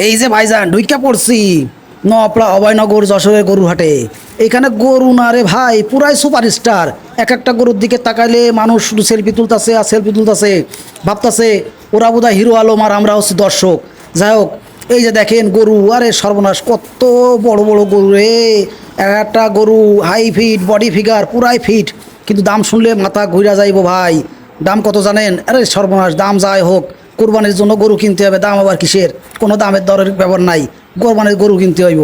এই যে ভাইজান ঢুইকা পড়ছি নপলা অভয়নগর যশোরের গরুর হাটে। এখানে গরু না রে ভাই, পুরাই সুপারস্টার। এক একটা গরুর দিকে তাকাইলে মানুষ শুধু সেলফি তুলতাছে আর সেলফি তুলতাছে, ভাবতাছে ওরা বোধহয় হিরো আলম আর আমরা হচ্ছে দর্শক। যাই হোক, এই যে দেখেন গরু, আরে সর্বনাশ, কত বড় বড় গরু রে। এক একটা গরু হাই ফিট, বডি ফিগার পুরাই ফিট, কিন্তু দাম শুনলে মাথা ঘুরা যাইব ভাই। দাম কত জানেন? আরে সর্বনাশ, দাম যাই হোক, কোরবানির জন্য গরু কিনতে হবে, দাম আবার কিসের? কোনো দামের দরের ব্যাপার নাই, কোরবানির গরু কিনতে হইব।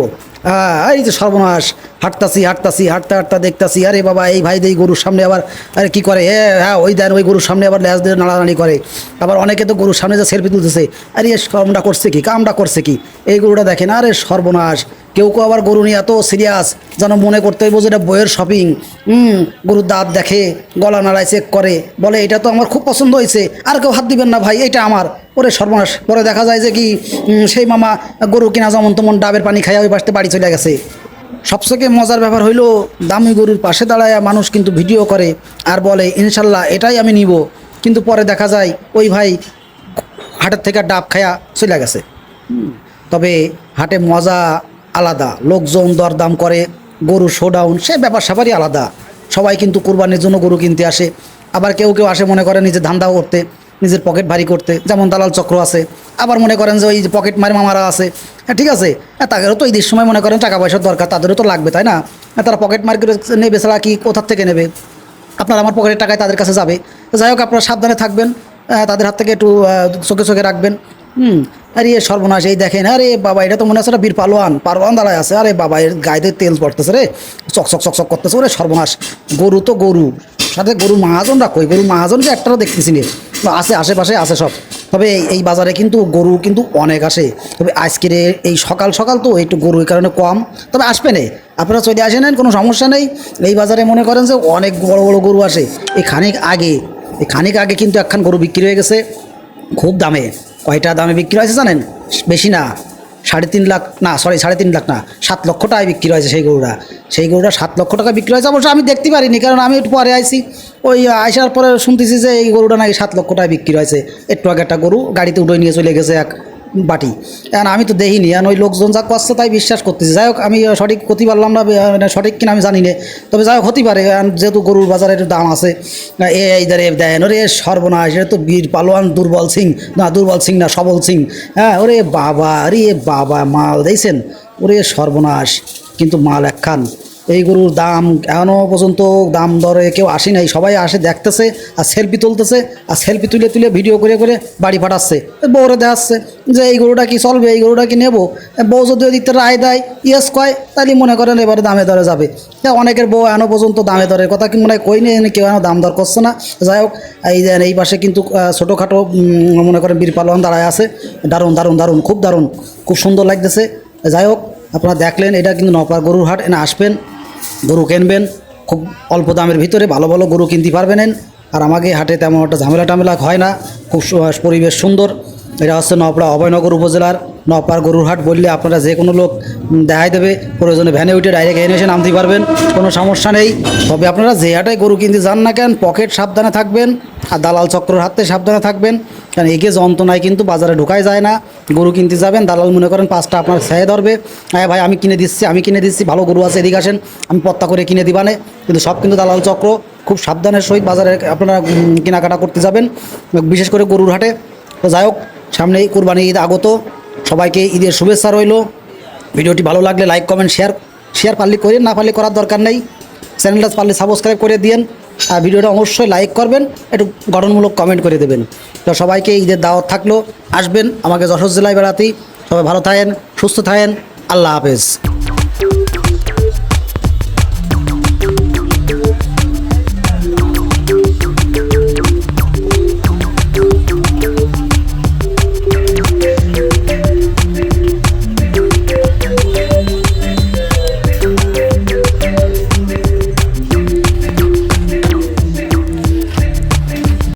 হ্যাঁ, এই যে সর্বনাশ, হাঁটতাছি হাঁটতাছি হাঁটতে হাঁটতে দেখতাছি, আরে বাবা এই ভাই এই গরুর সামনে আবার আরে কী করে, হ্যাঁ ওই দেন ওই গরুর সামনে আবার ল্যাজ দিয়ে নাড়ানাড়ি করে। আবার অনেকে তো গরুর সামনে যে সেলফি তুলতেছে, আরে কামটা করছে কি, কামটা করছে কি? এই গরুটা দেখেন, আরে সর্বনাশ। কেউ কেউ আবার গরু নিয়ে এত সিরিয়াস যেন মনে করতে হইব যে এটা বইয়ের শপিং। গরুর দাঁত দেখে, গলা নাড়ায় চেক করে, বলে এটা তো আমার খুব পছন্দ হয়েছে, আর কেউ হাত দিবেন না ভাই, এটা আমার। ওরে সর্বনাশ, পরে দেখা যায় যে কি সেই মামা গরু কিনা যেমন তেমন ডাবের পানি খাইয়া ওই পাশে বাড়ি চলে গেছে। সবথেকে মজার ব্যাপার হইলো, দামি গরুর পাশে দাঁড়ায় মানুষ কিন্তু ভিডিও করে আর বলে ইনশাল্লাহ এটাই আমি নিব, কিন্তু পরে দেখা যায় ওই ভাই হাটের থেকে ডাব খায়া চলে গেছে। তবে হাটে মজা আলাদা, লোকজন দরদাম করে, গরু শোডাউন, সে ব্যাপার স্যাপারই আলাদা। সবাই কিন্তু কুরবানির জন্য গরু কিনতে আসে, আবার কেউ কেউ আসে মনে করে নিজের ধান্দা করতে, নিজের পকেট ভারী করতে, যেমন দালাল চক্র আছে। আবার মনে করেন যে ওই যে পকেট মারি মামারা আছে, হ্যাঁ ঠিক আছে, তাদেরও তো ঈদের সময় মনে করেন টাকা পয়সার দরকার, তাদেরও তো লাগবে তাই না? তারা পকেট মারি করে নেবে, ছাড়া কি কোথার থেকে নেবে? আপনার আমার পকেটের টাকায় তাদের কাছে যাবে। যাই হোক, আপনারা সাবধানে থাকবেন, তাদের হাত থেকে একটু চোখে চোখে রাখবেন। আরে সর্বনাশ, এই দেখেন, আরে বাবা এটা তো মনে হচ্ছে বীর পালোয়ান, পালোয়ান দাঁড়ায় আছে। আরে বাবা, এর গায়েতে তেল পড়তেছে রে, চকচক চকচক করতেছে। ওরে সর্বনাশ, গরু তো গরু, সাথে গরু মহাজনরা কই? গরু মহাজনকে একটারও দেখতেছি নে, আছে আশেপাশে আছে সব। তবে এই বাজারে কিন্তু গরু কিন্তু অনেক আসে। তবে আজকের এই সকাল সকাল তো একটু গরু এই কারণে কম, তবে আসবে না, আপনারা চলে আসেন, কোনো সমস্যা নেই। এই বাজারে মনে করেন যে অনেক বড় বড় গরু আসে। এই খানিক আগে কিন্তু একখান গরু বিক্রি হয়ে গেছে খুব দামে। কয়টা দামে বিক্রি হয়েছে জানেন? বেশি না, 3.5 লাখ না, সরি 3.5 লাখ না, 7 লক্ষ টাকায় বিক্রি হয়েছে সেই গরুটা 7 লক্ষ টাকা বিক্রি হয়েছে। অবশ্য আমি দেখতে পারিনি, কারণ আমি একটু পরে আইছি। ওই আইসার পরে শুনতেছি যে এই গরুটা নাকি 7 লক্ষ টাকায় বিক্রি হয়েছে। একটু আগে একটা গরু গাড়িতে উঠে নিয়ে চলে গেছে এক বাটি। এখন আমি তো দেখিনি, এখন ওই লোকজন যা করছে তাই বিশ্বাস করতেছি। যাই হোক, আমি সঠিক করতে পারলাম না, মানে সঠিক কিনা আমি জানি না, তবে যাই হোক হতে পারে, যেহেতু গরুর বাজারে একটু দাম আছে। এই ধারে দেন, ওরে সর্বনাশ, এটা তো বীর পালোয়ান দুর্বল সিং না সবল সিং। হ্যাঁ, ওরে বাবা, আরে বাবা, মাল দেখছেন? ওরে সর্বনাশ, কিন্তু মাল একখান। এই গরুর দাম এখনও পর্যন্ত দাম দরে কেউ আসে নাই, সবাই আসে দেখতেছে আর সেলফি তুলতেছে, আর সেলফি তুলে তুলে ভিডিও করে করে বাড়ি পাঠাচ্ছে। বউরে দেখাচ্ছে যে এই গরুটা কি চলবে, এই গরুটা কি নেবো। বউ যদি ওই দিকটা রায় দেয়, ইয়েস কয়, তাহলে মনে করেন এবারে দামে দরে যাবে। অনেকের বউ এখনও পর্যন্ত দামে দরের কথা কি মনে হয় কই নেই, কেউ এখনও দাম দর করছে না। যাই হোক, এই পাশে কিন্তু ছোটোখাটো মনে করেন বীর পালোয়ান দাঁড়ায় আছে। দারুণ দারুণ দারুণ, খুব দারুণ, খুব সুন্দর লাগতেছে। যাই হোক, আপনারা দেখলেন, এটা কিন্তু নপাড়া গরুর হাট, এনে আসবেন, গরু কিনবেন, খুব অল্প দামের ভিতরে ভালো ভালো গরু কিনতে পারবেন। আর আমাকে হাটে তেমন একটা ঝামেলা টামেলা হয় না, খুব পরিবেশ সুন্দর। এটা হচ্ছে নপাড়া অভয়নগর উপজেলার নপাড়া গরুর হাট বললে আপনারা যে কোনো লোক দেখাই দেবে, প্রয়োজনে ভ্যানে উঠে ডাইরেক্ট এনে এসে নামতে পারবেন, কোনো সমস্যা নেই। তবে আপনারা যে হাটে গরু কিনতে যান না কেন, পকেট সাবধানে থাকবেন আর দালাল চক্রের হাতে সাবধানে থাকবেন। কারণ এগে যন্ত্রণায় কিন্তু বাজারে ঢোকাই যায় না। গরু কিনতে যাবেন, দালাল মনে করেন 5টা আপনার ছেয়ে ধরবে, হ্যাঁ ভাই আমি কিনে দিচ্ছি, ভালো গরু আছে এদিকে আসেন, আমি পত্তা করে কিনে দিবানে। কিন্তু সব কিন্তু দালাল চক্র। খুব সাবধানের সহিত বাজারে আপনারা কেনাকাটা করতে যাবেন, বিশেষ করে গরুর হাটে। তো যাই হোক, সামনেই কুরবানি ঈদ আগত, সবাইকে ঈদের শুভেচ্ছা রইল। ভিডিওটি ভালো লাগলে লাইক কমেন্ট শেয়ার পারলে করেন, না পারলে করার দরকার নেই। চ্যানেলটা পারলে সাবস্ক্রাইব করে দিন, আর ভিডিওটা অবশ্যই লাইক করবেন, একটু গঠনমূলক কমেন্ট করে দেবেন। তো সবাইকে ঈদের দাওয়াত থাকলো, আসবেন আমাকে যশোর জেলায় বেড়াতেই। সবাই ভালো থাকেন, সুস্থ থাকেন, আল্লাহ হাফেজ।